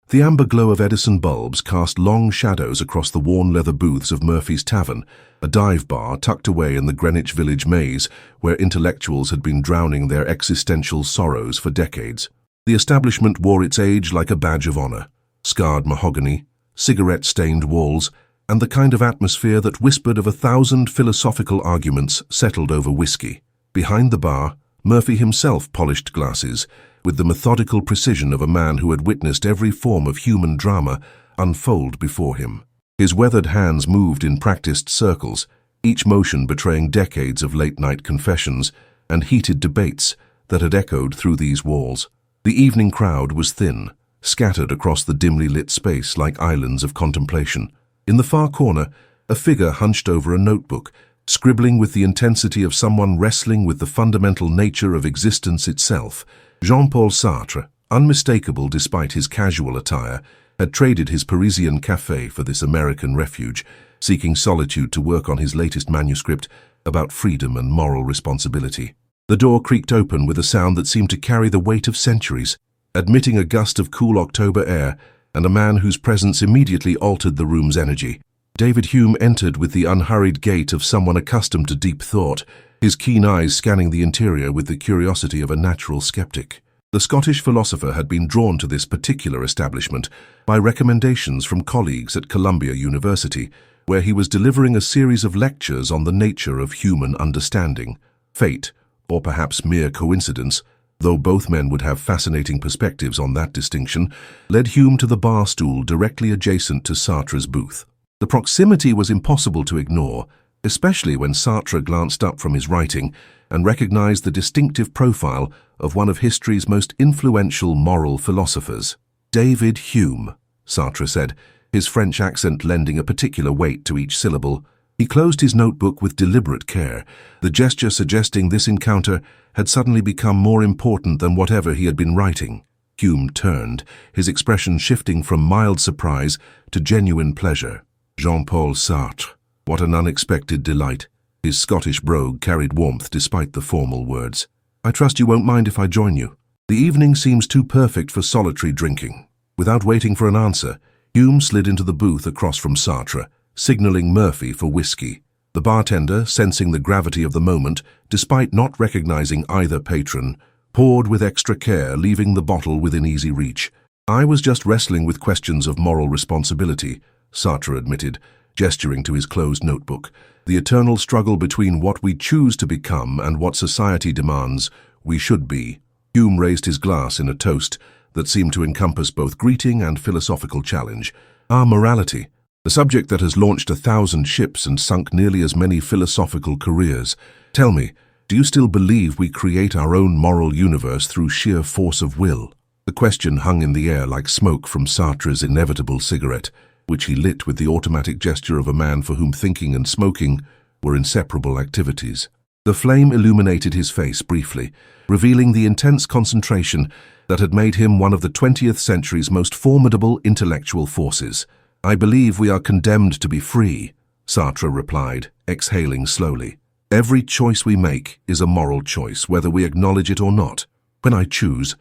The amber glow of Edison bulbs cast long shadows across the worn leather booths of Murphy's Tavern, a dive bar tucked away in the Greenwich Village maze where intellectuals had been drowning their existential sorrows for decades. The establishment wore its age like a badge of honor. Scarred mahogany, cigarette-stained walls, and the kind of atmosphere that whispered of 1,000 philosophical arguments settled over whiskey. Behind the bar, Murphy himself polished glasses, with the methodical precision of a man who had witnessed every form of human drama unfold before him. His weathered hands moved in practiced circles, each motion betraying decades of late-night confessions and heated debates that had echoed through these walls. The evening crowd was thin, scattered across the dimly lit space like islands of contemplation. In the far corner, a figure hunched over a notebook, scribbling with the intensity of someone wrestling with the fundamental nature of existence itself. Jean-Paul Sartre, unmistakable despite his casual attire, had traded his Parisian café for this American refuge, seeking solitude to work on his latest manuscript about freedom and moral responsibility. The door creaked open with a sound that seemed to carry the weight of centuries, admitting a gust of cool October air and a man whose presence immediately altered the room's energy. David Hume entered with the unhurried gait of someone accustomed to deep thought, his keen eyes scanning the interior with the curiosity of a natural skeptic. The Scottish philosopher had been drawn to this particular establishment by recommendations from colleagues at Columbia University, where he was delivering a series of lectures on the nature of human understanding. Fate, or perhaps mere coincidence, though both men would have fascinating perspectives on that distinction, led Hume to the bar stool directly adjacent to Sartre's booth. The proximity was impossible to ignore, especially when Sartre glanced up from his writing and recognized the distinctive profile of one of history's most influential moral philosophers. David Hume, Sartre said, his French accent lending a particular weight to each syllable. He closed his notebook with deliberate care, the gesture suggesting this encounter had suddenly become more important than whatever he had been writing. Hume turned, his expression shifting from mild surprise to genuine pleasure. Jean-Paul Sartre. What an unexpected delight. His Scottish brogue carried warmth despite the formal words. I trust you won't mind if I join you. The evening seems too perfect for solitary drinking. Without waiting for an answer, Hume slid into the booth across from Sartre, signaling Murphy for whiskey. The bartender, sensing the gravity of the moment, despite not recognizing either patron, poured with extra care, leaving the bottle within easy reach. I was just wrestling with questions of moral responsibility, Sartre admitted, gesturing to his closed notebook. The eternal struggle between what we choose to become and what society demands we should be. Hume raised his glass in a toast that seemed to encompass both greeting and philosophical challenge. Our morality, the subject that has launched 1,000 ships and sunk nearly as many philosophical careers. Tell me, do you still believe we create our own moral universe through sheer force of will? The question hung in the air like smoke from Sartre's inevitable cigarette, which he lit with the automatic gesture of a man for whom thinking and smoking were inseparable activities. The flame illuminated his face briefly, revealing the intense concentration that had made him one of the 20th century's most formidable intellectual forces. I believe we are condemned to be free, Sartre replied, exhaling slowly. Every choice we make is a moral choice, whether we acknowledge it or not. When I choose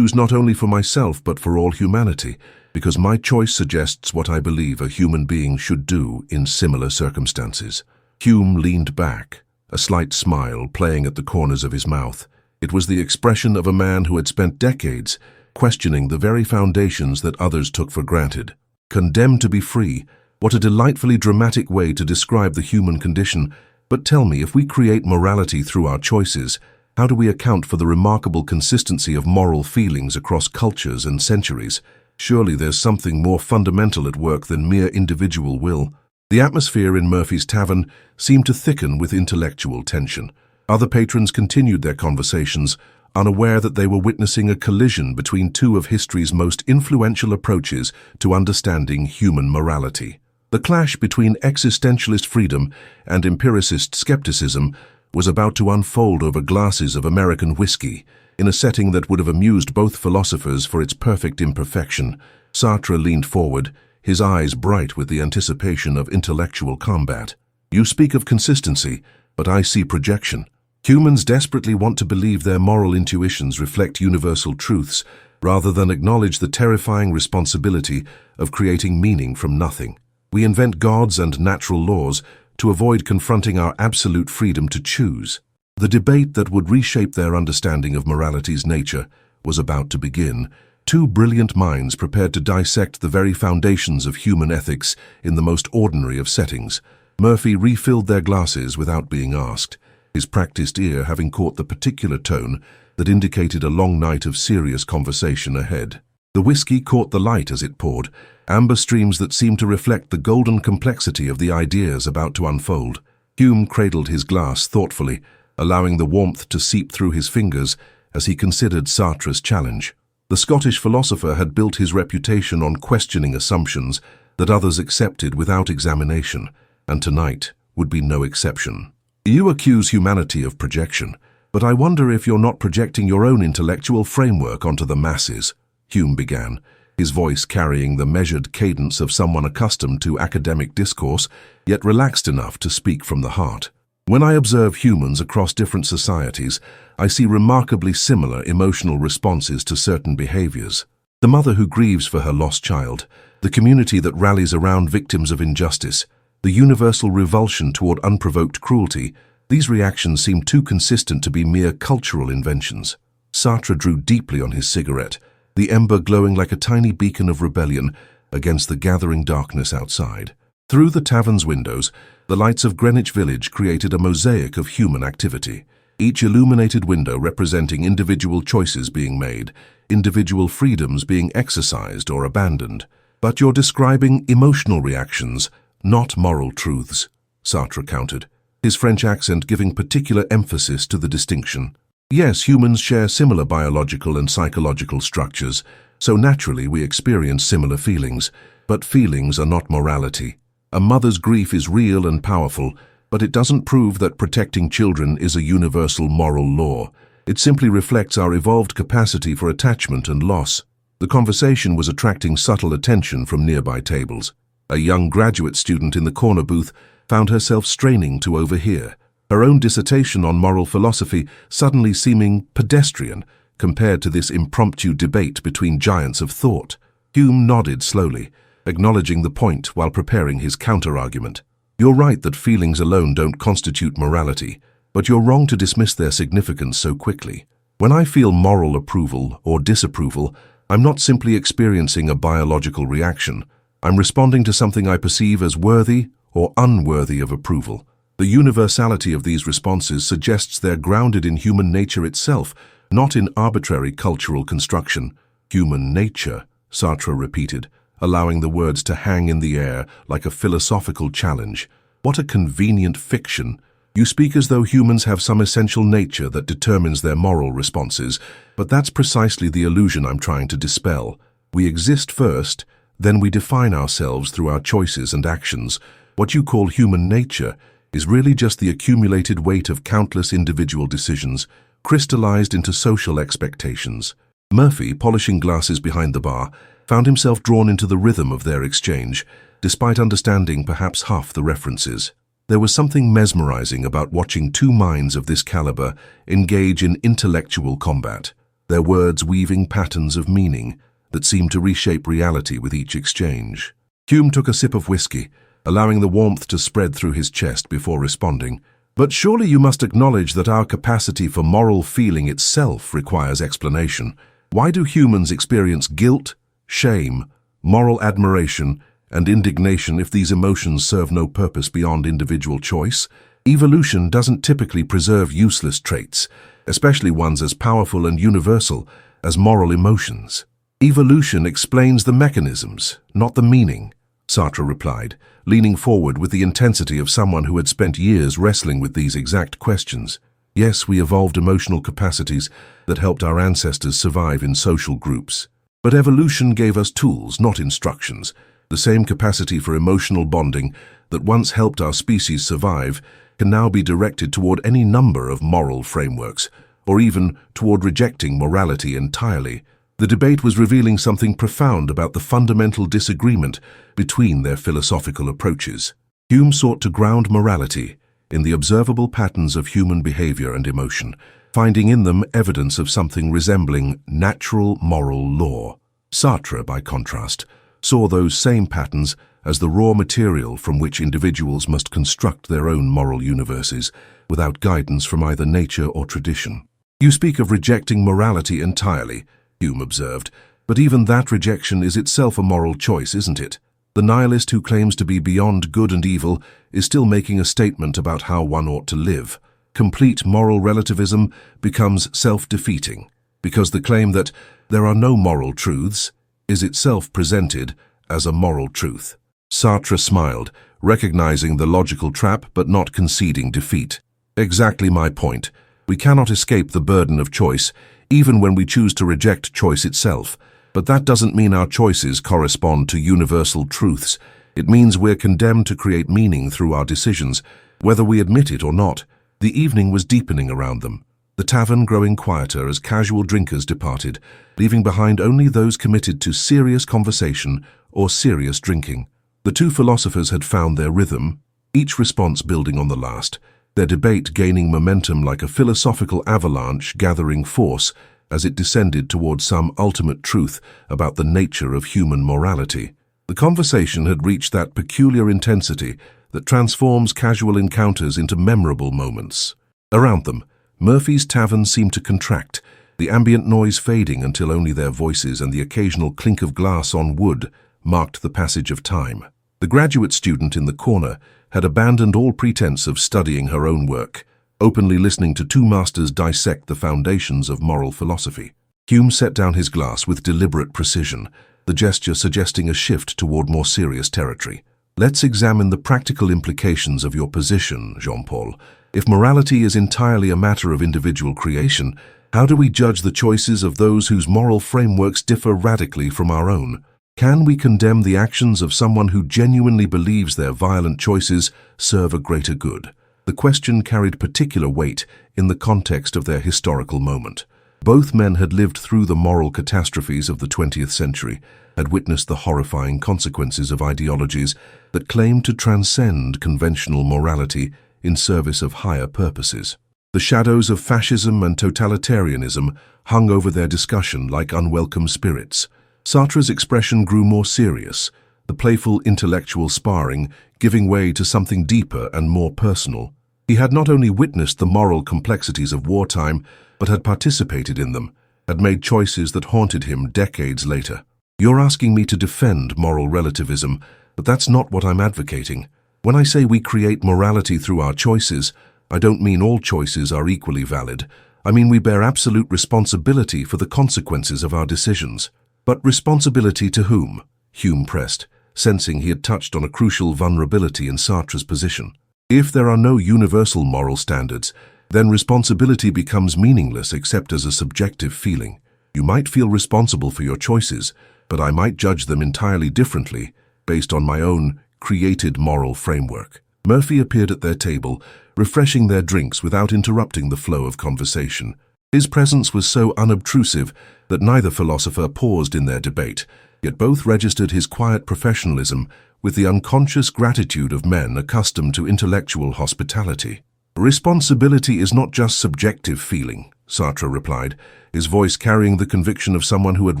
not only for myself but for all humanity, because my choice suggests what I believe a human being should do in similar circumstances. Hume leaned back, a slight smile playing at the corners of his mouth. It was the expression of a man who had spent decades questioning the very foundations that others took for granted. Condemned to be free, what a delightfully dramatic way to describe the human condition. But tell me, if we create morality through our choices, how do we account for the remarkable consistency of moral feelings across cultures and centuries? Surely there's something more fundamental at work than mere individual will. The atmosphere in Murphy's Tavern seemed to thicken with intellectual tension. Other patrons continued their conversations, unaware that they were witnessing a collision between two of history's most influential approaches to understanding human morality. The clash between existentialist freedom and empiricist skepticism was about to unfold over glasses of American whiskey, in a setting that would have amused both philosophers for its perfect imperfection. Sartre leaned forward, his eyes bright with the anticipation of intellectual combat. You speak of consistency, but I see projection. Humans desperately want to believe their moral intuitions reflect universal truths, rather than acknowledge the terrifying responsibility of creating meaning from nothing. We invent gods and natural laws to avoid confronting our absolute freedom to choose. The debate that would reshape their understanding of morality's nature was about to begin. Two brilliant minds prepared to dissect the very foundations of human ethics in the most ordinary of settings. Murphy refilled their glasses without being asked, his practiced ear having caught the particular tone that indicated a long night of serious conversation ahead. The whiskey caught the light as it poured, amber streams that seemed to reflect the golden complexity of the ideas about to unfold. Hume cradled his glass thoughtfully, allowing the warmth to seep through his fingers as he considered Sartre's challenge. The Scottish philosopher had built his reputation on questioning assumptions that others accepted without examination, and tonight would be no exception. You accuse humanity of projection, but I wonder if you're not projecting your own intellectual framework onto the masses, Hume began, his voice carrying the measured cadence of someone accustomed to academic discourse, yet relaxed enough to speak from the heart. When I observe humans across different societies, I see remarkably similar emotional responses to certain behaviors. The mother who grieves for her lost child, the community that rallies around victims of injustice, the universal revulsion toward unprovoked cruelty, these reactions seem too consistent to be mere cultural inventions. Sartre drew deeply on his cigarette, the ember glowing like a tiny beacon of rebellion against the gathering darkness outside. Through the tavern's windows, the lights of Greenwich Village created a mosaic of human activity, each illuminated window representing individual choices being made, individual freedoms being exercised or abandoned. But you're describing emotional reactions, not moral truths, Sartre countered, his French accent giving particular emphasis to the distinction. Yes, humans share similar biological and psychological structures, so naturally we experience similar feelings, but feelings are not morality. A mother's grief is real and powerful, but it doesn't prove that protecting children is a universal moral law. It simply reflects our evolved capacity for attachment and loss. The conversation was attracting subtle attention from nearby tables. A young graduate student in the corner booth found herself straining to overhear, her own dissertation on moral philosophy suddenly seeming pedestrian compared to this impromptu debate between giants of thought. Hume nodded slowly, acknowledging the point while preparing his counter-argument. You're right that feelings alone don't constitute morality, but you're wrong to dismiss their significance so quickly. When I feel moral approval or disapproval, I'm not simply experiencing a biological reaction. I'm responding to something I perceive as worthy or unworthy of approval. The universality of these responses suggests they're grounded in human nature itself, not in arbitrary cultural construction. Human nature, Sartre repeated, allowing the words to hang in the air like a philosophical challenge. What a convenient fiction. You speak as though humans have some essential nature that determines their moral responses, but that's precisely the illusion I'm trying to dispel. We exist first, then we define ourselves through our choices and actions. What you call human nature is really just the accumulated weight of countless individual decisions, crystallized into social expectations. Murphy, polishing glasses behind the bar, found himself drawn into the rhythm of their exchange, despite understanding perhaps half the references. There was something mesmerizing about watching two minds of this caliber engage in intellectual combat, their words weaving patterns of meaning that seemed to reshape reality with each exchange. Hume took a sip of whiskey, allowing the warmth to spread through his chest before responding. But surely you must acknowledge that our capacity for moral feeling itself requires explanation. Why do humans experience guilt, shame, moral admiration, and indignation if these emotions serve no purpose beyond individual choice? Evolution doesn't typically preserve useless traits, especially ones as powerful and universal as moral emotions. Evolution explains the mechanisms, not the meaning, Sartre replied, leaning forward with the intensity of someone who had spent years wrestling with these exact questions. Yes, we evolved emotional capacities that helped our ancestors survive in social groups. But evolution gave us tools, not instructions. The same capacity for emotional bonding that once helped our species survive can now be directed toward any number of moral frameworks, or even toward rejecting morality entirely. The debate was revealing something profound about the fundamental disagreement between their philosophical approaches. Hume sought to ground morality in the observable patterns of human behavior and emotion, finding in them evidence of something resembling natural moral law. Sartre, by contrast, saw those same patterns as the raw material from which individuals must construct their own moral universes, without guidance from either nature or tradition. "You speak of rejecting morality entirely," Hume observed, "but even that rejection is itself a moral choice, isn't it? The nihilist who claims to be beyond good and evil is still making a statement about how one ought to live. Complete moral relativism becomes self-defeating, because the claim that there are no moral truths is itself presented as a moral truth." Sartre smiled, recognizing the logical trap but not conceding defeat. "Exactly my point. We cannot escape the burden of choice, even when we choose to reject choice itself. But that doesn't mean our choices correspond to universal truths. It means we're condemned to create meaning through our decisions, whether we admit it or not." The evening was deepening around them, the tavern growing quieter as casual drinkers departed, leaving behind only those committed to serious conversation or serious drinking. The two philosophers had found their rhythm, each response building on the last, their debate gaining momentum like a philosophical avalanche gathering force as it descended towards some ultimate truth about the nature of human morality. The conversation had reached that peculiar intensity that transforms casual encounters into memorable moments. Around them, Murphy's tavern seemed to contract, the ambient noise fading until only their voices and the occasional clink of glass on wood marked the passage of time. The graduate student in the corner had abandoned all pretense of studying her own work, openly listening to two masters dissect the foundations of moral philosophy. Hume set down his glass with deliberate precision, the gesture suggesting a shift toward more serious territory. "Let's examine the practical implications of your position, Jean-Paul. If morality is entirely a matter of individual creation, how do we judge the choices of those whose moral frameworks differ radically from our own? Can we condemn the actions of someone who genuinely believes their violent choices serve a greater good?" The question carried particular weight in the context of their historical moment. Both men had lived through the moral catastrophes of the 20th century, had witnessed the horrifying consequences of ideologies that claimed to transcend conventional morality in service of higher purposes. The shadows of fascism and totalitarianism hung over their discussion like unwelcome spirits. Sartre's expression grew more serious, the playful intellectual sparring giving way to something deeper and more personal. He had not only witnessed the moral complexities of wartime, but had participated in them, had made choices that haunted him decades later. "You're asking me to defend moral relativism, but that's not what I'm advocating. When I say we create morality through our choices, I don't mean all choices are equally valid. I mean we bear absolute responsibility for the consequences of our decisions." "But responsibility to whom?" Hume pressed, sensing he had touched on a crucial vulnerability in Sartre's position. "If there are no universal moral standards, then responsibility becomes meaningless except as a subjective feeling. You might feel responsible for your choices, but I might judge them entirely differently based on my own created moral framework." Murphy appeared at their table, refreshing their drinks without interrupting the flow of conversation. His presence was so unobtrusive that neither philosopher paused in their debate, yet both registered his quiet professionalism with the unconscious gratitude of men accustomed to intellectual hospitality. "Responsibility is not just subjective feeling," Sartre replied, his voice carrying the conviction of someone who had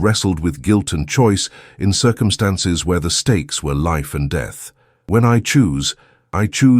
wrestled with guilt and choice in circumstances where the stakes were life and death. "When I choose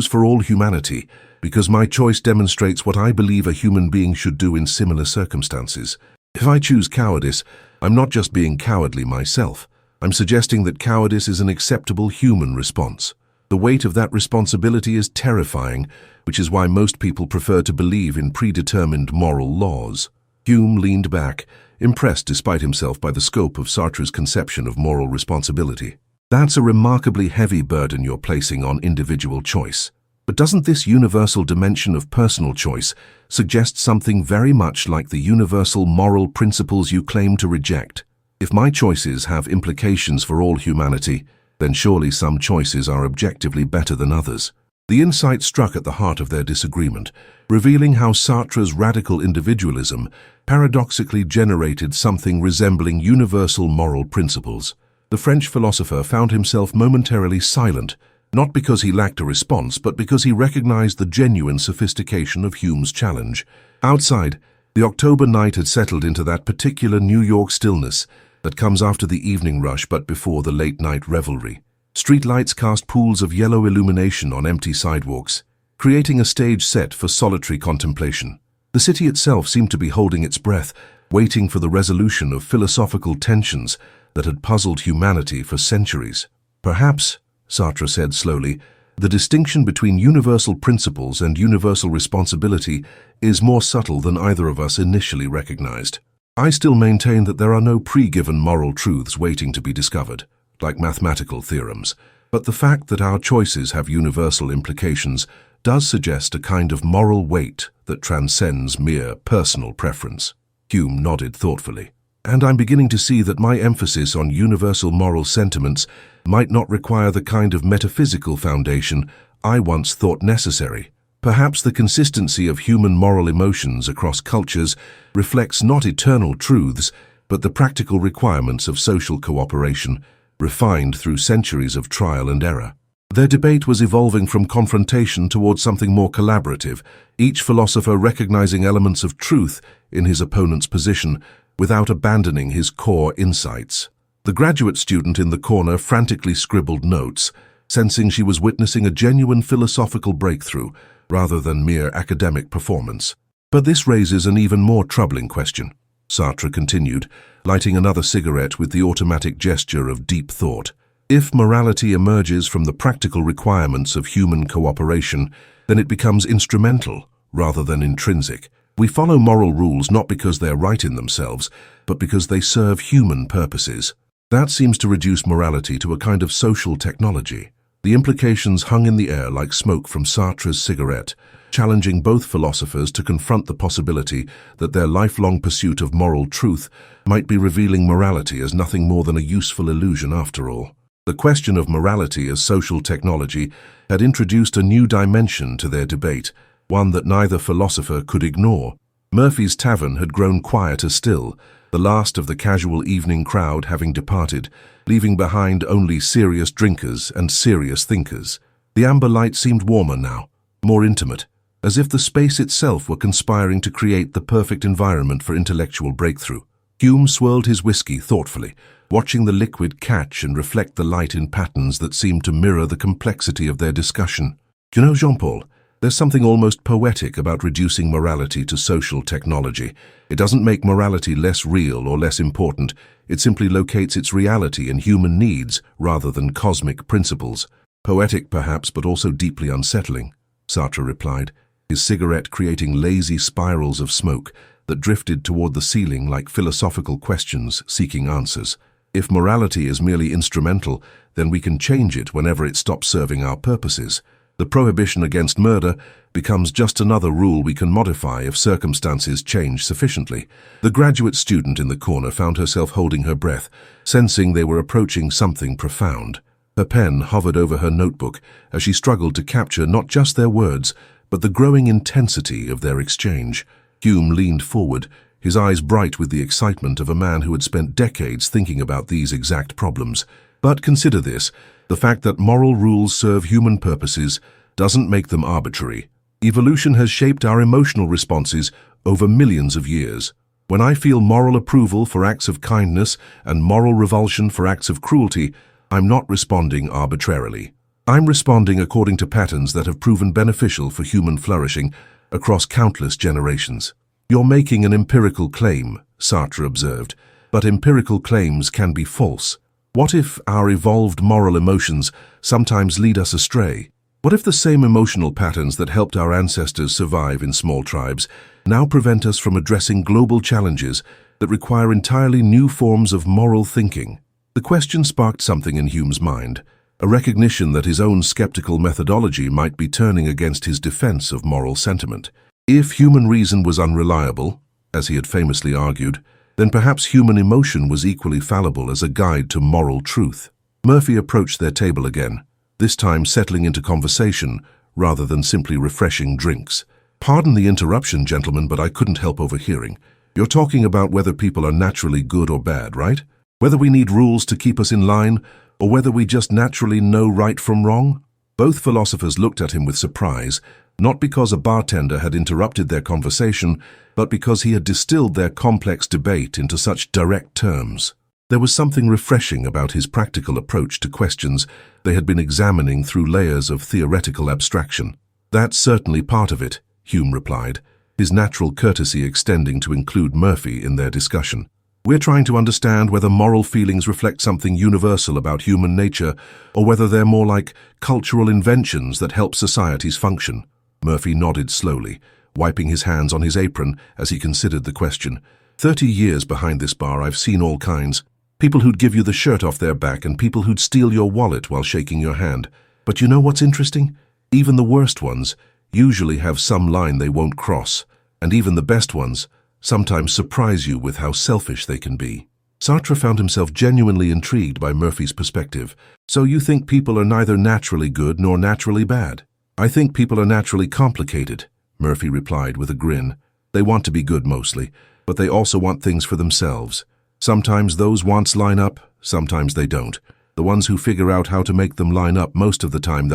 for all humanity, because my choice demonstrates what I believe a human being should do in similar circumstances. If I choose cowardice, I'm not just being cowardly myself. I'm suggesting that cowardice is an acceptable human response. The weight of that responsibility is terrifying, which is why most people prefer to believe in predetermined moral laws." Hume leaned back, impressed despite himself by the scope of Sartre's conception of moral responsibility. "That's a remarkably heavy burden you're placing on individual choice. But doesn't this universal dimension of personal choice suggest something very much like the universal moral principles you claim to reject? If my choices have implications for all humanity, then surely some choices are objectively better than others." The insight struck at the heart of their disagreement, revealing how Sartre's radical individualism paradoxically generated something resembling universal moral principles. The French philosopher found himself momentarily silent, not because he lacked a response, but because he recognized the genuine sophistication of Hume's challenge. Outside, The October night had settled into that particular New York stillness that comes after the evening rush but before the late-night revelry. Streetlights cast pools of yellow illumination on empty sidewalks, creating a stage set for solitary contemplation. The city itself seemed to be holding its breath, waiting for the resolution of philosophical tensions that had puzzled humanity for centuries. Perhaps, Sartre said slowly, the distinction between universal principles and universal responsibility is more subtle than either of us initially recognized. I still maintain that there are no pre-given moral truths waiting to be discovered, like mathematical theorems, but the fact that our choices have universal implications does suggest a kind of moral weight that transcends mere personal preference. Hume nodded thoughtfully. And I'm beginning to see that my emphasis on universal moral sentiments might not require the kind of metaphysical foundation I once thought necessary. Perhaps the consistency of human moral emotions across cultures reflects not eternal truths, but the practical requirements of social cooperation, refined through centuries of trial and error. Their debate was evolving from confrontation towards something more collaborative, each philosopher recognizing elements of truth in his opponent's position without abandoning his core insights. The graduate student in the corner frantically scribbled notes, sensing she was witnessing a genuine philosophical breakthrough rather than mere academic performance. But this raises an even more troubling question, Sartre continued, lighting another cigarette with the automatic gesture of deep thought. If morality emerges from the practical requirements of human cooperation, then it becomes instrumental rather than intrinsic. We follow moral rules not because they're right in themselves, but because they serve human purposes. That seems to reduce morality to a kind of social technology. The implications hung in the air like smoke from Sartre's cigarette, challenging both philosophers to confront the possibility that their lifelong pursuit of moral truth might be revealing morality as nothing more than a useful illusion after all. The question of morality as social technology had introduced a new dimension to their debate, one that neither philosopher could ignore. Murphy's Tavern had grown quieter still, the last of the casual evening crowd having departed, leaving behind only serious drinkers and serious thinkers. The amber light seemed warmer now, more intimate, as if the space itself were conspiring to create the perfect environment for intellectual breakthrough. Hume swirled his whiskey thoughtfully, watching the liquid catch and reflect the light in patterns that seemed to mirror the complexity of their discussion. You know, Jean-Paul, there's something almost poetic about reducing morality to social technology. It doesn't make morality less real or less important. It simply locates its reality in human needs rather than cosmic principles. Poetic, perhaps, but also deeply unsettling, Sartre replied, his cigarette creating lazy spirals of smoke that drifted toward the ceiling like philosophical questions seeking answers. If morality is merely instrumental, then we can change it whenever it stops serving our purposes. The prohibition against murder becomes just another rule we can modify if circumstances change sufficiently. The graduate student in the corner found herself holding her breath, sensing they were approaching something profound. Her pen hovered over her notebook as she struggled to capture not just their words, but the growing intensity of their exchange. Hume leaned forward, his eyes bright with the excitement of a man who had spent decades thinking about these exact problems. But consider this. The fact that moral rules serve human purposes doesn't make them arbitrary. Evolution has shaped our emotional responses over millions of years. When I feel moral approval for acts of kindness and moral revulsion for acts of cruelty, I'm not responding arbitrarily. I'm responding according to patterns that have proven beneficial for human flourishing across countless generations. You're making an empirical claim, Sartre observed, but empirical claims can be false. What if our evolved moral emotions sometimes lead us astray? What if the same emotional patterns that helped our ancestors survive in small tribes now prevent us from addressing global challenges that require entirely new forms of moral thinking? The question sparked something in Hume's mind, a recognition that his own skeptical methodology might be turning against his defense of moral sentiment. If human reason was unreliable, as he had famously argued, then perhaps human emotion was equally fallible as a guide to moral truth. Murphy approached their table again, this time settling into conversation rather than simply refreshing drinks. Pardon the interruption, gentlemen, but I couldn't help overhearing. You're talking about whether people are naturally good or bad, right? Whether we need rules to keep us in line, or whether we just naturally know right from wrong? Both philosophers looked at him with surprise, not because a bartender had interrupted their conversation, but because he had distilled their complex debate into such direct terms. There was something refreshing about his practical approach to questions they had been examining through layers of theoretical abstraction. "That's certainly part of it," Hume replied, his natural courtesy extending to include Murphy in their discussion. "We're trying to understand whether moral feelings reflect something universal about human nature, or whether they're more like cultural inventions that help societies function." Murphy nodded slowly, wiping his hands on his apron as he considered the question. 30 years behind this bar, I've seen all kinds. People who'd give you the shirt off their back and people who'd steal your wallet while shaking your hand. But you know what's interesting? Even the worst ones usually have some line they won't cross, and even the best ones sometimes surprise you with how selfish they can be. Sartre found himself genuinely intrigued by Murphy's perspective. "So you think people are neither naturally good nor naturally bad?" "I think people are naturally complicated," Murphy replied with a grin. "They want to be good mostly, but they also want things for themselves. Sometimes those wants line up, sometimes they don't. The ones who figure out how to make them line up most of the time,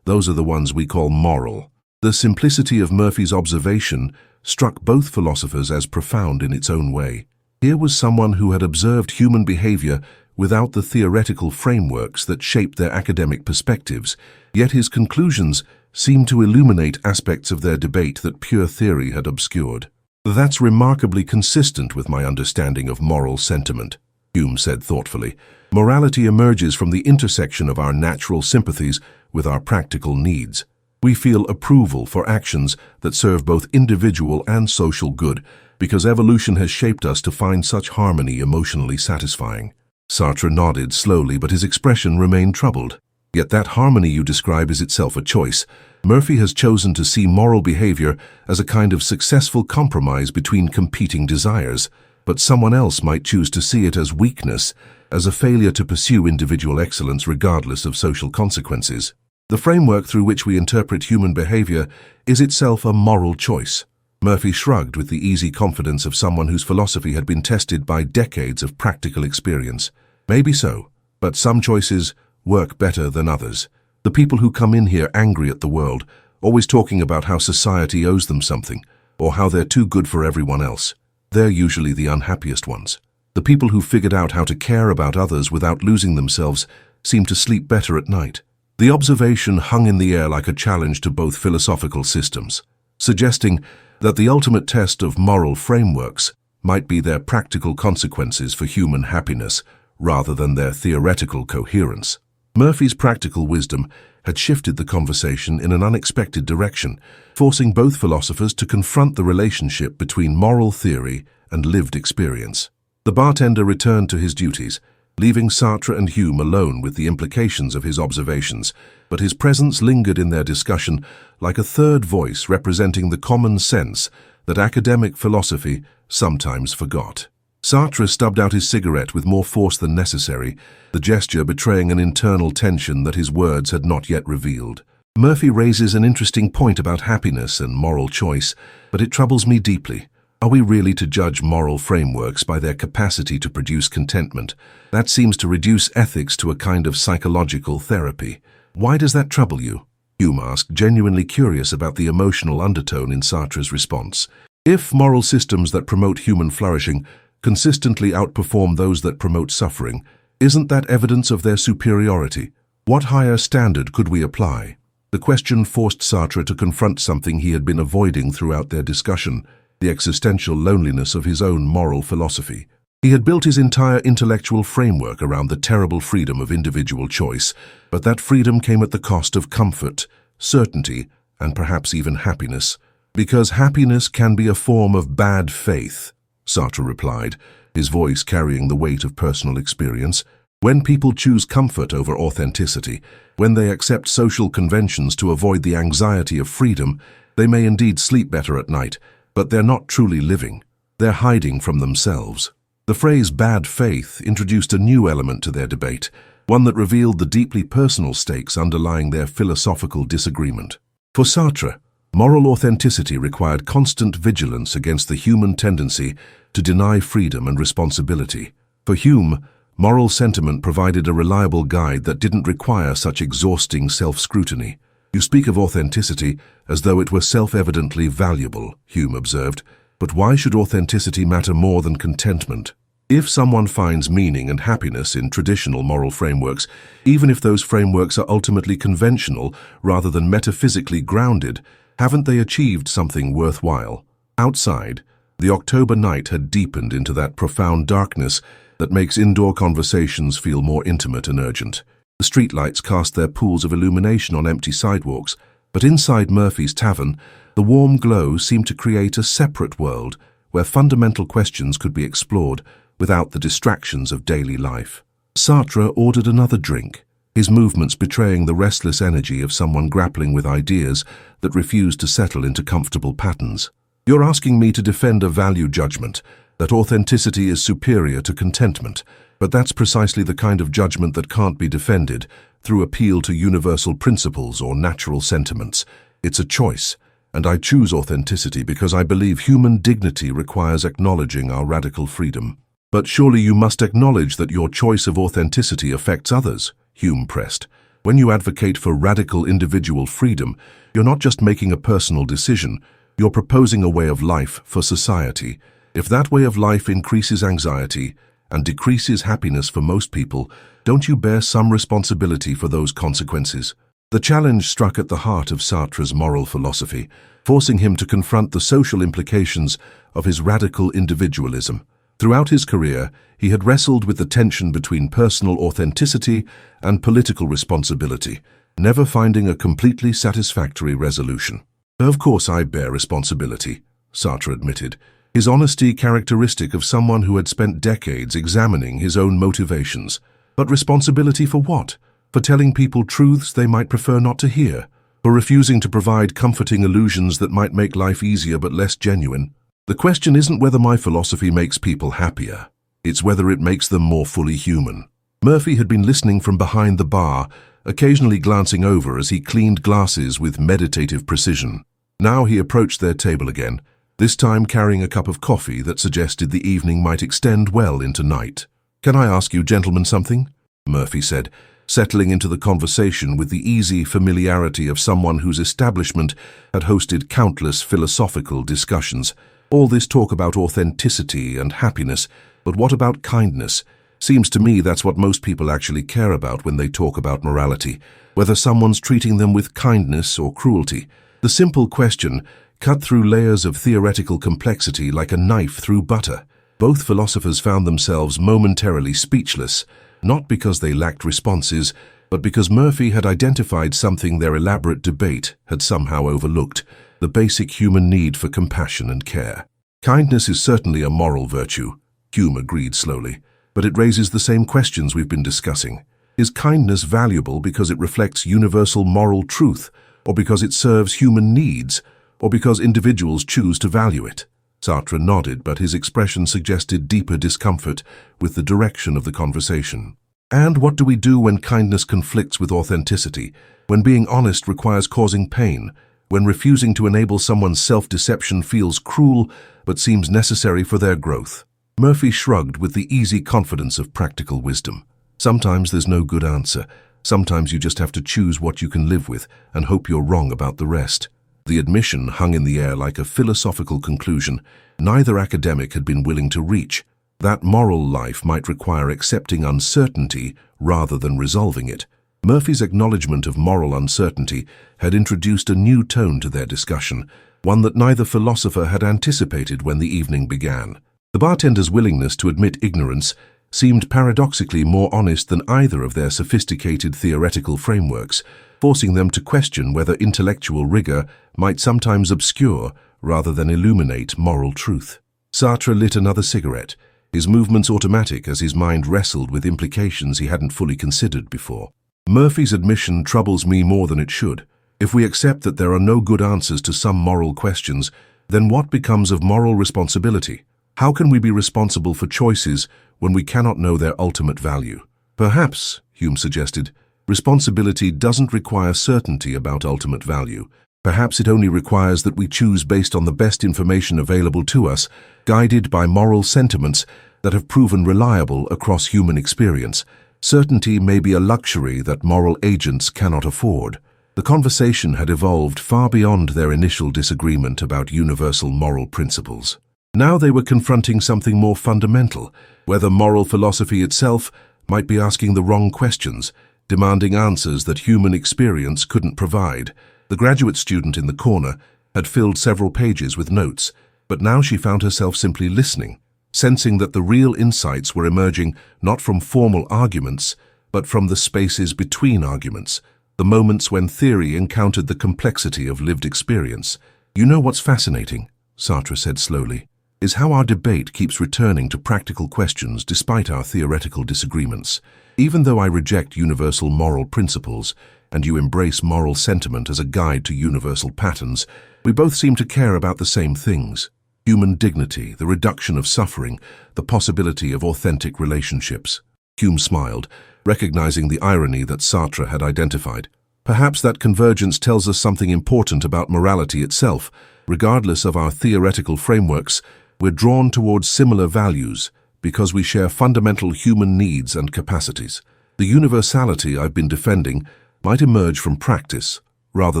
those are the ones we call moral." The simplicity of Murphy's observation struck both philosophers as profound in its own way. Here was someone who had observed human behavior without the theoretical frameworks that shaped their academic perspectives, yet his conclusions seemed to illuminate aspects of their debate that pure theory had obscured. "That's remarkably consistent with my understanding of moral sentiment," Hume said thoughtfully. "Morality emerges from the intersection of our natural sympathies with our practical needs. We feel approval for actions that serve both individual and social good, because evolution has shaped us to find such harmony emotionally satisfying." Sartre nodded slowly, but his expression remained troubled. "Yet that harmony you describe is itself a choice. Murphy has chosen to see moral behavior as a kind of successful compromise between competing desires, but someone else might choose to see it as weakness, as a failure to pursue individual excellence regardless of social consequences. The framework through which we interpret human behavior is itself a moral choice." Murphy shrugged with the easy confidence of someone whose philosophy had been tested by decades of practical experience. "Maybe so, but some choices work better than others. The people who come in here angry at the world, always talking about how society owes them something, or how they're too good for everyone else, they're usually the unhappiest ones. The people who figured out how to care about others without losing themselves seem to sleep better at night." The observation hung in the air like a challenge to both philosophical systems, suggesting that the ultimate test of moral frameworks might be their practical consequences for human happiness rather than their theoretical coherence. Murphy's practical wisdom had shifted the conversation in an unexpected direction, forcing both philosophers to confront the relationship between moral theory and lived experience. The bartender returned to his duties, leaving Sartre and Hume alone with the implications of his observations, but his presence lingered in their discussion like a third voice representing the common sense that academic philosophy sometimes forgot. Sartre stubbed out his cigarette with more force than necessary, the gesture betraying an internal tension that his words had not yet revealed. "Murphy raises an interesting point about happiness and moral choice, but it troubles me deeply. Are we really to judge moral frameworks by their capacity to produce contentment? That seems to reduce ethics to a kind of psychological therapy. Why does that trouble you?" Hume asked, genuinely curious about the emotional undertone in Sartre's response. "If moral systems that promote human flourishing consistently outperform those that promote suffering, isn't that evidence of their superiority? What higher standard could we apply?" The question forced Sartre to confront something he had been avoiding throughout their discussion: the existential loneliness of his own moral philosophy. He had built his entire intellectual framework around the terrible freedom of individual choice, but that freedom came at the cost of comfort, certainty, and perhaps even happiness. "Because happiness can be a form of bad faith," Sartre replied, his voice carrying the weight of personal experience. "When people choose comfort over authenticity, when they accept social conventions to avoid the anxiety of freedom, they may indeed sleep better at night, but they're not truly living. They're hiding from themselves." The phrase bad faith introduced a new element to their debate, one that revealed the deeply personal stakes underlying their philosophical disagreement. For Sartre, moral authenticity required constant vigilance against the human tendency to deny freedom and responsibility. For Hume, moral sentiment provided a reliable guide that didn't require such exhausting self-scrutiny. You speak of authenticity as though it were self-evidently valuable, Hume observed. But why should authenticity matter more than contentment? If someone finds meaning and happiness in traditional moral frameworks, even if those frameworks are ultimately conventional rather than metaphysically grounded, haven't they achieved something worthwhile? Outside, the October night had deepened into that profound darkness that makes indoor conversations feel more intimate and urgent. The streetlights cast their pools of illumination on empty sidewalks, but inside Murphy's tavern, the warm glow seemed to create a separate world where fundamental questions could be explored without the distractions of daily life. Sartre ordered another drink, his movements betraying the restless energy of someone grappling with ideas that refused to settle into comfortable patterns. You're asking me to defend a value judgment, that authenticity is superior to contentment, but that's precisely the kind of judgment that can't be defended through appeal to universal principles or natural sentiments. It's a choice, and I choose authenticity because I believe human dignity requires acknowledging our radical freedom. But surely you must acknowledge that your choice of authenticity affects others, Hume pressed. When you advocate for radical individual freedom, you're not just making a personal decision, you're proposing a way of life for society. If that way of life increases anxiety and decreases happiness for most people, don't you bear some responsibility for those consequences? The challenge struck at the heart of Sartre's moral philosophy, forcing him to confront the social implications of his radical individualism. Throughout his career, he had wrestled with the tension between personal authenticity and political responsibility, never finding a completely satisfactory resolution. Of course I bear responsibility, Sartre admitted, his honesty characteristic of someone who had spent decades examining his own motivations. But responsibility for what? For telling people truths they might prefer not to hear? For refusing to provide comforting illusions that might make life easier but less genuine? The question isn't whether my philosophy makes people happier. It's whether it makes them more fully human. Murphy had been listening from behind the bar, occasionally glancing over as he cleaned glasses with meditative precision. Now he approached their table again, this time carrying a cup of coffee that suggested the evening might extend well into night. "Can I ask you gentlemen something?" Murphy said, settling into the conversation with the easy familiarity of someone whose establishment had hosted countless philosophical discussions. All this talk about authenticity and happiness, but what about kindness? Seems to me that's what most people actually care about when they talk about morality, whether someone's treating them with kindness or cruelty. The simple question cut through layers of theoretical complexity like a knife through butter. Both philosophers found themselves momentarily speechless, not because they lacked responses, but because Murphy had identified something their elaborate debate had somehow overlooked: the basic human need for compassion and care. Kindness is certainly a moral virtue, Hume agreed slowly, but it raises the same questions we've been discussing. Is kindness valuable because it reflects universal moral truth, or because it serves human needs, or because individuals choose to value it? Sartre nodded, but his expression suggested deeper discomfort with the direction of the conversation. And what do we do when kindness conflicts with authenticity, when being honest requires causing pain, when refusing to enable someone's self-deception feels cruel but seems necessary for their growth? Murphy shrugged with the easy confidence of practical wisdom. Sometimes there's no good answer. Sometimes you just have to choose what you can live with and hope you're wrong about the rest. The admission hung in the air like a philosophical conclusion neither academic had been willing to reach. That moral life might require accepting uncertainty rather than resolving it. Murphy's acknowledgement of moral uncertainty had introduced a new tone to their discussion, one that neither philosopher had anticipated when the evening began. The bartender's willingness to admit ignorance seemed paradoxically more honest than either of their sophisticated theoretical frameworks, forcing them to question whether intellectual rigor might sometimes obscure rather than illuminate moral truth. Sartre lit another cigarette, his movements automatic as his mind wrestled with implications he hadn't fully considered before. Murphy's admission troubles me more than it should. If we accept that there are no good answers to some moral questions, then what becomes of moral responsibility? How can we be responsible for choices when we cannot know their ultimate value? Perhaps, Hume suggested, responsibility doesn't require certainty about ultimate value. Perhaps it only requires that we choose based on the best information available to us, guided by moral sentiments that have proven reliable across human experience. Certainty may be a luxury that moral agents cannot afford. The conversation had evolved far beyond their initial disagreement about universal moral principles. Now they were confronting something more fundamental, whether moral philosophy itself might be asking the wrong questions, demanding answers that human experience couldn't provide. The graduate student in the corner had filled several pages with notes, but now she found herself simply listening, sensing that the real insights were emerging not from formal arguments, but from the spaces between arguments, the moments when theory encountered the complexity of lived experience. "You know what's fascinating," Sartre said slowly, "is how our debate keeps returning to practical questions despite our theoretical disagreements. Even though I reject universal moral principles, and you embrace moral sentiment as a guide to universal patterns, we both seem to care about the same things: human dignity, the reduction of suffering, the possibility of authentic relationships." Hume smiled, recognizing the irony that Sartre had identified. Perhaps that convergence tells us something important about morality itself. Regardless of our theoretical frameworks, we're drawn towards similar values because we share fundamental human needs and capacities. The universality I've been defending might emerge from practice rather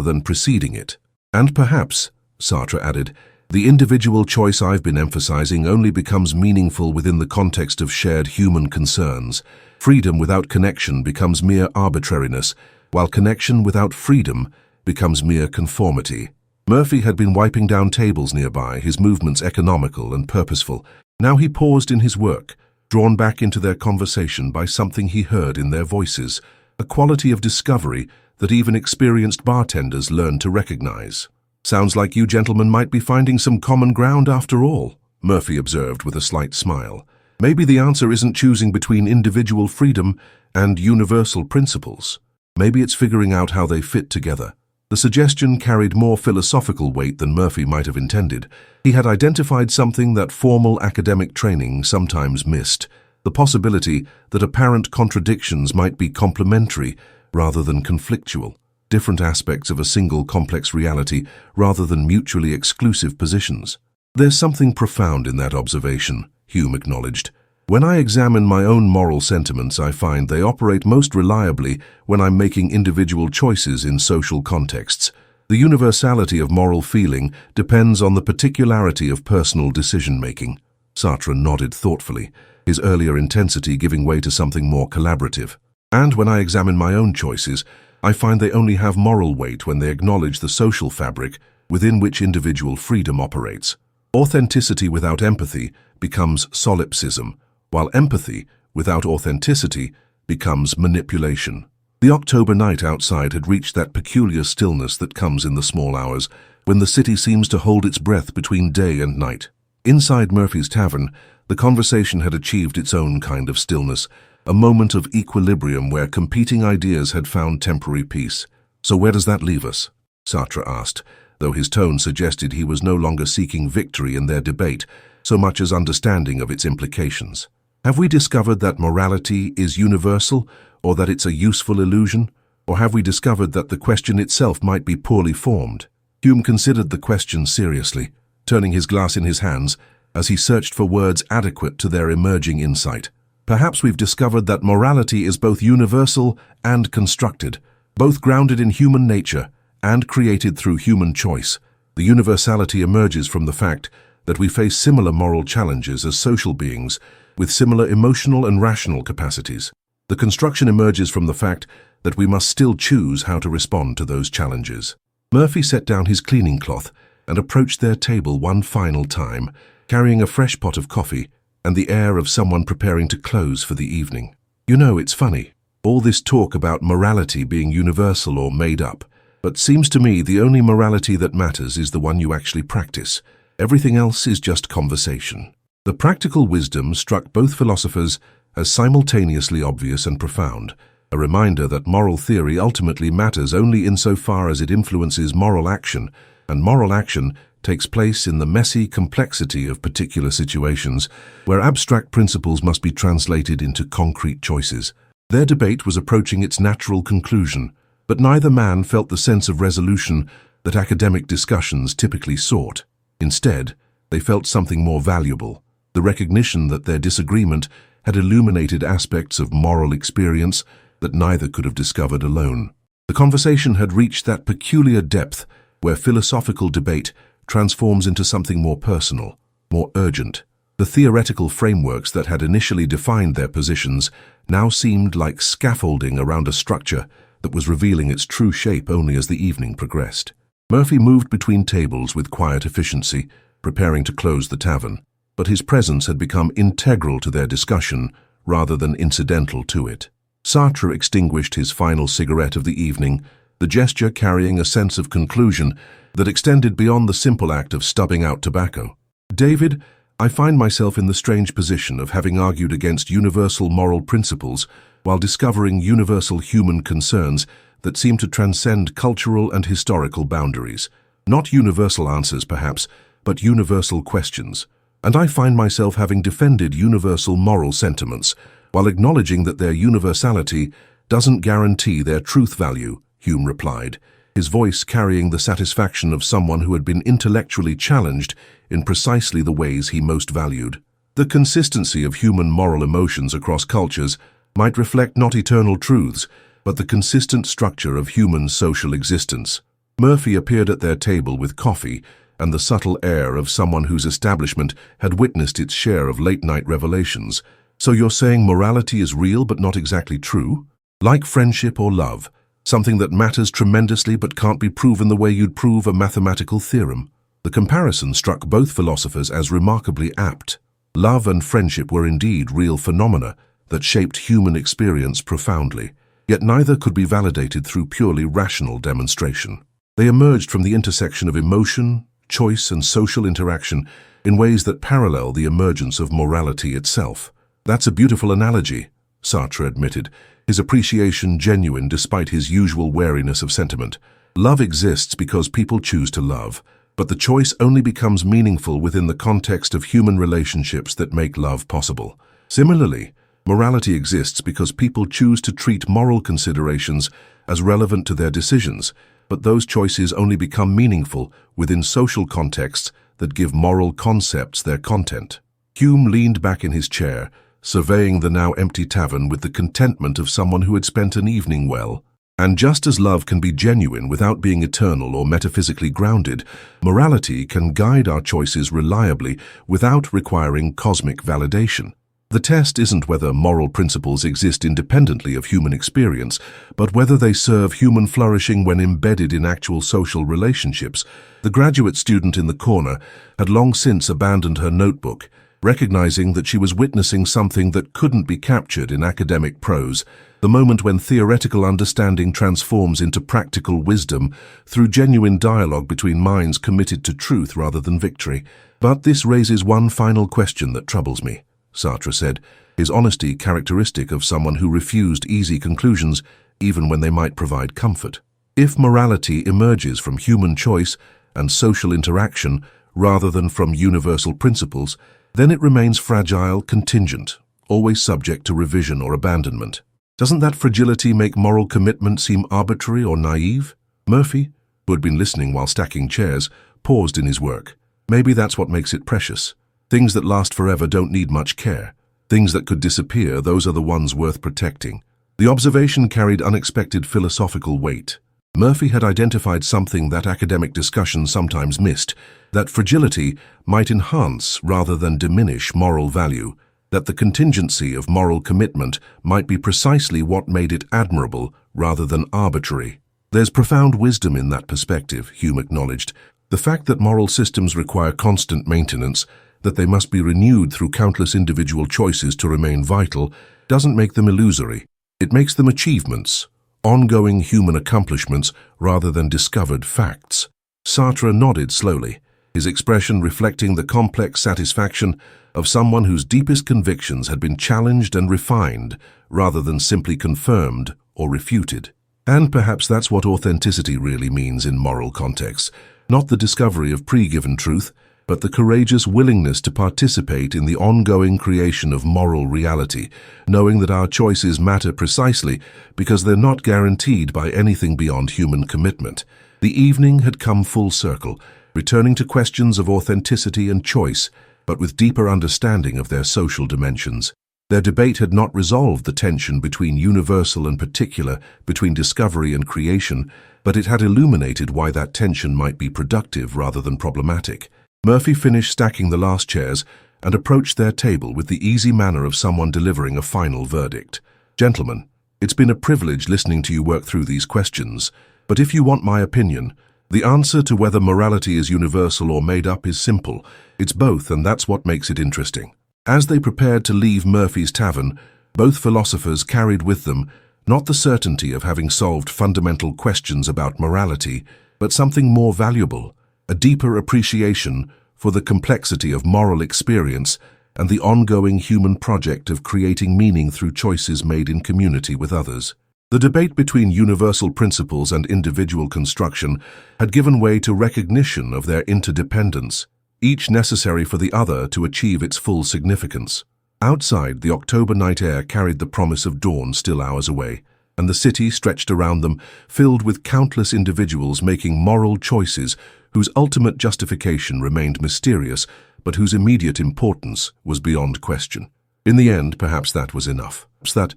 than preceding it. And perhaps, Sartre added, the individual choice I've been emphasizing only becomes meaningful within the context of shared human concerns. Freedom without connection becomes mere arbitrariness, while connection without freedom becomes mere conformity. Murphy had been wiping down tables nearby, his movements economical and purposeful. Now he paused in his work, drawn back into their conversation by something he heard in their voices, a quality of discovery that even experienced bartenders learn to recognize. "Sounds like you gentlemen might be finding some common ground after all," Murphy observed with a slight smile. "Maybe the answer isn't choosing between individual freedom and universal principles. Maybe it's figuring out how they fit together." The suggestion carried more philosophical weight than Murphy might have intended. He had identified something that formal academic training sometimes missed: the possibility that apparent contradictions might be complementary rather than conflictual, different aspects of a single complex reality rather than mutually exclusive positions. "There's something profound in that observation," Hume acknowledged. "When I examine my own moral sentiments, I find they operate most reliably when I'm making individual choices in social contexts. The universality of moral feeling depends on the particularity of personal decision-making." Sartre nodded thoughtfully, his earlier intensity giving way to something more collaborative. "And when I examine my own choices, I find they only have moral weight when they acknowledge the social fabric within which individual freedom operates. Authenticity without empathy becomes solipsism, while empathy without authenticity becomes manipulation." The October night outside had reached that peculiar stillness that comes in the small hours, when the city seems to hold its breath between day and night. Inside Murphy's tavern, the conversation had achieved its own kind of stillness, a moment of equilibrium where competing ideas had found temporary peace. "So where does that leave us?" Sartre asked, though his tone suggested he was no longer seeking victory in their debate, so much as understanding of its implications. "Have we discovered that morality is universal, or that it's a useful illusion? Or have we discovered that the question itself might be poorly formed?" Hume considered the question seriously, turning his glass in his hands as he searched for words adequate to their emerging insight. "Perhaps we've discovered that morality is both universal and constructed, both grounded in human nature and created through human choice. The universality emerges from the fact that we face similar moral challenges as social beings, with similar emotional and rational capacities. The construction emerges from the fact that we must still choose how to respond to those challenges." Murphy set down his cleaning cloth and approached their table one final time, carrying a fresh pot of coffee and the air of someone preparing to close for the evening. "You know, it's funny, all this talk about morality being universal or made up, but seems to me the only morality that matters is the one you actually practice. Everything else is just conversation." The practical wisdom struck both philosophers as simultaneously obvious and profound, a reminder that moral theory ultimately matters only insofar as it influences moral action, and moral action takes place in the messy complexity of particular situations, where abstract principles must be translated into concrete choices. Their debate was approaching its natural conclusion, but neither man felt the sense of resolution that academic discussions typically sought. Instead, they felt something more valuable: the recognition that their disagreement had illuminated aspects of moral experience that neither could have discovered alone. The conversation had reached that peculiar depth where philosophical debate transforms into something more personal, more urgent. The theoretical frameworks that had initially defined their positions now seemed like scaffolding around a structure that was revealing its true shape only as the evening progressed. Murphy moved between tables with quiet efficiency, preparing to close the tavern, but his presence had become integral to their discussion rather than incidental to it. Sartre extinguished his final cigarette of the evening, the gesture carrying a sense of conclusion that extended beyond the simple act of stubbing out tobacco. "David, I find myself in the strange position of having argued against universal moral principles while discovering universal human concerns that seem to transcend cultural and historical boundaries. Not universal answers, perhaps, but universal questions. And I find myself having defended universal moral sentiments while acknowledging that their universality doesn't guarantee their truth value," Hume replied, his voice carrying the satisfaction of someone who had been intellectually challenged in precisely the ways he most valued. The consistency of human moral emotions across cultures might reflect not eternal truths, but the consistent structure of human social existence. Murphy appeared at their table with coffee and the subtle air of someone whose establishment had witnessed its share of late-night revelations. "So you're saying morality is real but not exactly true? Like friendship or love, something that matters tremendously but can't be proven the way you'd prove a mathematical theorem?" The comparison struck both philosophers as remarkably apt. Love and friendship were indeed real phenomena that shaped human experience profoundly, yet neither could be validated through purely rational demonstration. They emerged from the intersection of emotion, choice, and social interaction in ways that parallel the emergence of morality itself. "That's a beautiful analogy," Sartre admitted, his appreciation genuine despite his usual wariness of sentiment. "Love exists because people choose to love, but the choice only becomes meaningful within the context of human relationships that make love possible. Similarly, morality exists because people choose to treat moral considerations as relevant to their decisions, but those choices only become meaningful within social contexts that give moral concepts their content." Hume leaned back in his chair, surveying the now empty tavern with the contentment of someone who had spent an evening well. "And just as love can be genuine without being eternal or metaphysically grounded, morality can guide our choices reliably without requiring cosmic validation. The test isn't whether moral principles exist independently of human experience, but whether they serve human flourishing when embedded in actual social relationships." The graduate student in the corner had long since abandoned her notebook, recognizing that she was witnessing something that couldn't be captured in academic prose, the moment when theoretical understanding transforms into practical wisdom through genuine dialogue between minds committed to truth rather than victory. "But this raises one final question that troubles me," Sartre said, his honesty characteristic of someone who refused easy conclusions even when they might provide comfort. "If morality emerges from human choice and social interaction rather than from universal principles, then it remains fragile, contingent, always subject to revision or abandonment. Doesn't that fragility make moral commitment seem arbitrary or naive?" Murphy, who had been listening while stacking chairs, paused in his work. "Maybe that's what makes it precious. Things that last forever don't need much care. Things that could disappear, those are the ones worth protecting." The observation carried unexpected philosophical weight. Murphy had identified something that academic discussion sometimes missed, that fragility might enhance rather than diminish moral value, that the contingency of moral commitment might be precisely what made it admirable rather than arbitrary. "There's profound wisdom in that perspective," Hume acknowledged. "The fact that moral systems require constant maintenance, that they must be renewed through countless individual choices to remain vital, doesn't make them illusory. It makes them achievements, ongoing human accomplishments rather than discovered facts." Sartre nodded slowly, his expression reflecting the complex satisfaction of someone whose deepest convictions had been challenged and refined rather than simply confirmed or refuted. And perhaps that's what authenticity really means in moral contexts, not the discovery of pre-given truth, but the courageous willingness to participate in the ongoing creation of moral reality, knowing that our choices matter precisely because they're not guaranteed by anything beyond human commitment. The evening had come full circle, returning to questions of authenticity and choice, but with deeper understanding of their social dimensions. Their debate had not resolved the tension between universal and particular, between discovery and creation, but it had illuminated why that tension might be productive rather than problematic. Murphy finished stacking the last chairs and approached their table with the easy manner of someone delivering a final verdict. "Gentlemen, it's been a privilege listening to you work through these questions, but if you want my opinion, the answer to whether morality is universal or made up is simple. It's both, and that's what makes it interesting." As they prepared to leave Murphy's tavern, both philosophers carried with them not the certainty of having solved fundamental questions about morality, but something more valuable, a deeper appreciation for the complexity of moral experience and the ongoing human project of creating meaning through choices made in community with others. The debate between universal principles and individual construction had given way to recognition of their interdependence, each necessary for the other to achieve its full significance. Outside, the October night air carried the promise of dawn still hours away, and the city stretched around them, filled with countless individuals making moral choices whose ultimate justification remained mysterious, but whose immediate importance was beyond question. In the end, perhaps that was enough. Perhaps that